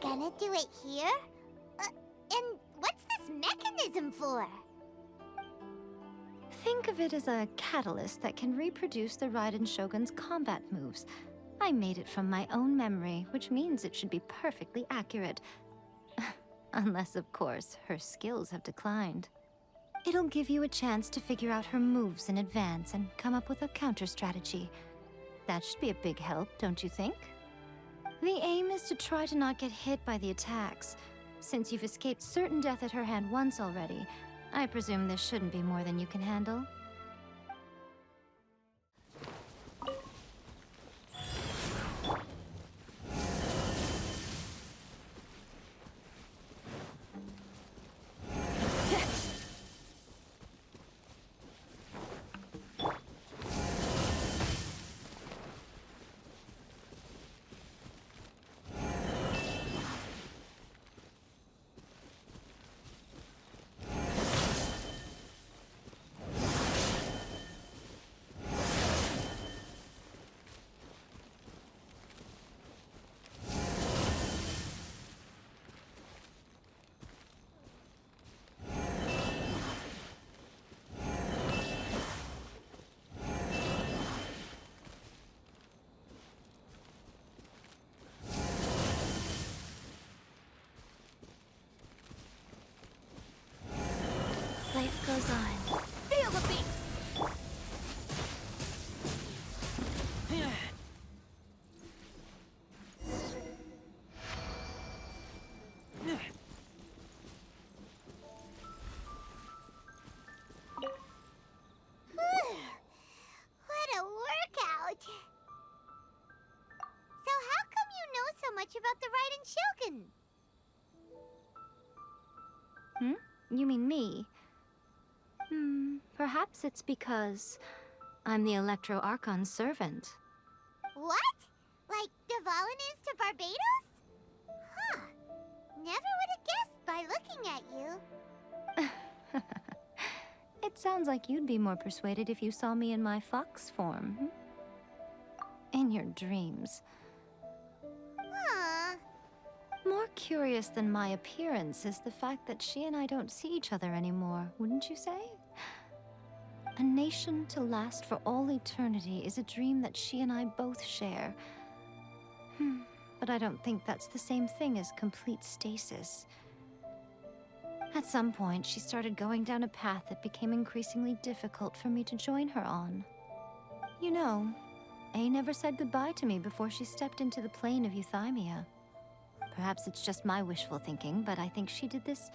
gonna do it here? And what's this mechanism for? Think of it as a catalyst that can reproduce the Raiden Shogun's combat moves. I made it from my own memory, which means it should be perfectly accurate. Unless, of course, her skills have declined. It'll give you a chance to figure out her moves in advance and come up with a counter-strategy. That should be a big help, don't you think? The aim is to try to not get hit by the attacks. Since you've escaped certain death at her hand once already, I presume this shouldn't be more than you can handle. Life goes on. Feel the beat! What a workout! So how come you know so much about the Raiden Shogun? You mean me? Perhaps it's because I'm the Electro Archon's servant. What? Like Dvalin is to Barbados? Huh. Never would have guessed by looking at you. It sounds like you'd be more persuaded if you saw me in my fox form. In your dreams. Huh. More curious than my appearance is the fact that she and I don't see each other anymore, wouldn't you say? A nation to last for all eternity is a dream that she and I both share. But I don't think that's the same thing as complete stasis. At some point, she started going down a path that became increasingly difficult for me to join her on. You know, A never said goodbye to me before she stepped into the plane of euthymia. Perhaps it's just my wishful thinking, but I think she did this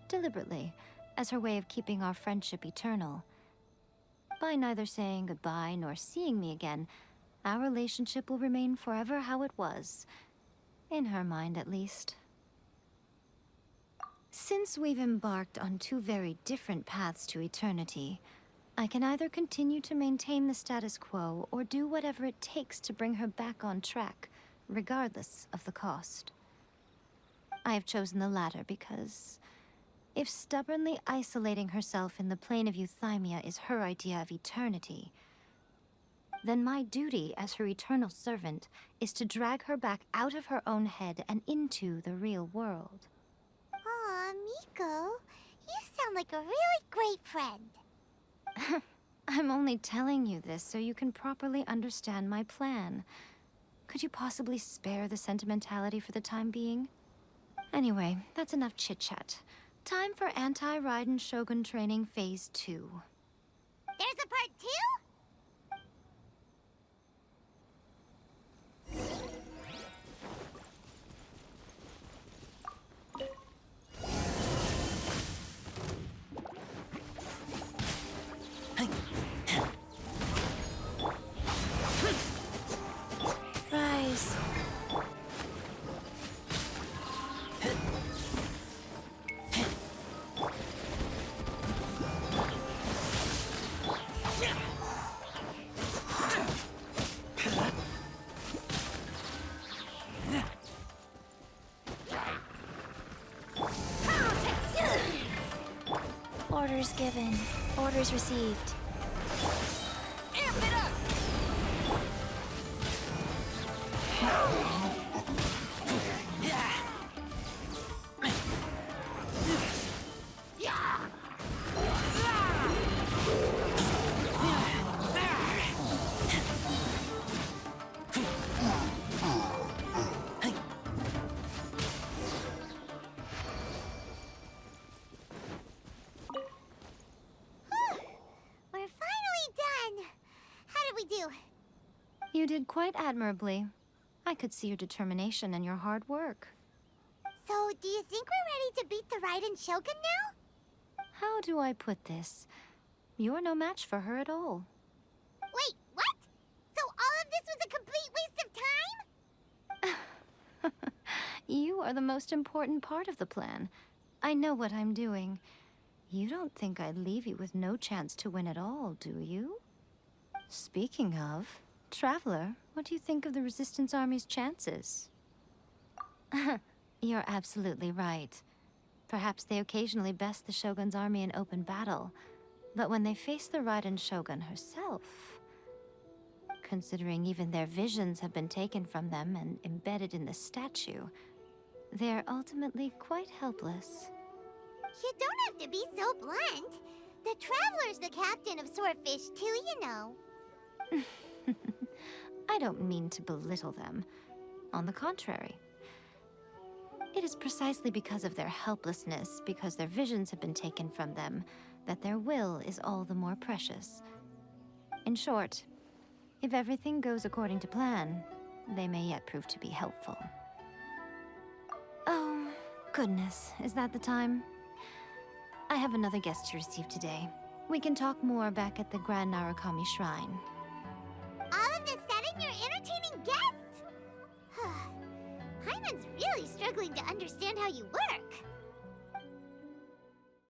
deliberately, as her way of keeping our friendship eternal. By neither saying goodbye nor seeing me again, our relationship will remain forever how it was. In her mind, at least. Since we've embarked on two very different paths to eternity, I can either continue to maintain the status quo or do whatever it takes to bring her back on track, regardless of the cost. I have chosen the latter because if stubbornly isolating herself in the plane of euthymia is her idea of eternity, then my duty as her eternal servant is to drag her back out of her own head and into the real world. Aw, Miko, you sound like a really great friend. I'm only telling you this so you can properly understand my plan. Could you possibly spare the sentimentality for the time being? Anyway, that's enough chit-chat. Time for Anti-Raiden Shogun Training Phase 2. There's a part 2? Rise. Orders given. Orders received. Amp it up! You did quite admirably. I could see your determination and your hard work. So, do you think we're ready to beat the Raiden Shogun now? How do I put this? You're no match for her at all. Wait, what? So all of this was a complete waste of time? You are the most important part of the plan. I know what I'm doing. You don't think I'd leave you with no chance to win at all, do you? Speaking of, Traveler, what do you think of the Resistance Army's chances? You're absolutely right. Perhaps they occasionally best the Shogun's army in open battle, but when they face the Raiden Shogun herself... Considering even their visions have been taken from them and embedded in the statue, they're ultimately quite helpless. You don't have to be so blunt. The Traveler's the captain of Swordfish too, you know. I don't mean to belittle them. On the contrary. It is precisely because of their helplessness, because their visions have been taken from them, that their will is all the more precious. In short, if everything goes according to plan, they may yet prove to be helpful. Oh, goodness, is that the time? I have another guest to receive today. We can talk more back at the Grand Narukami Shrine. All of this sudden, you're entertaining guests? Hyman's really struggling to understand how you work.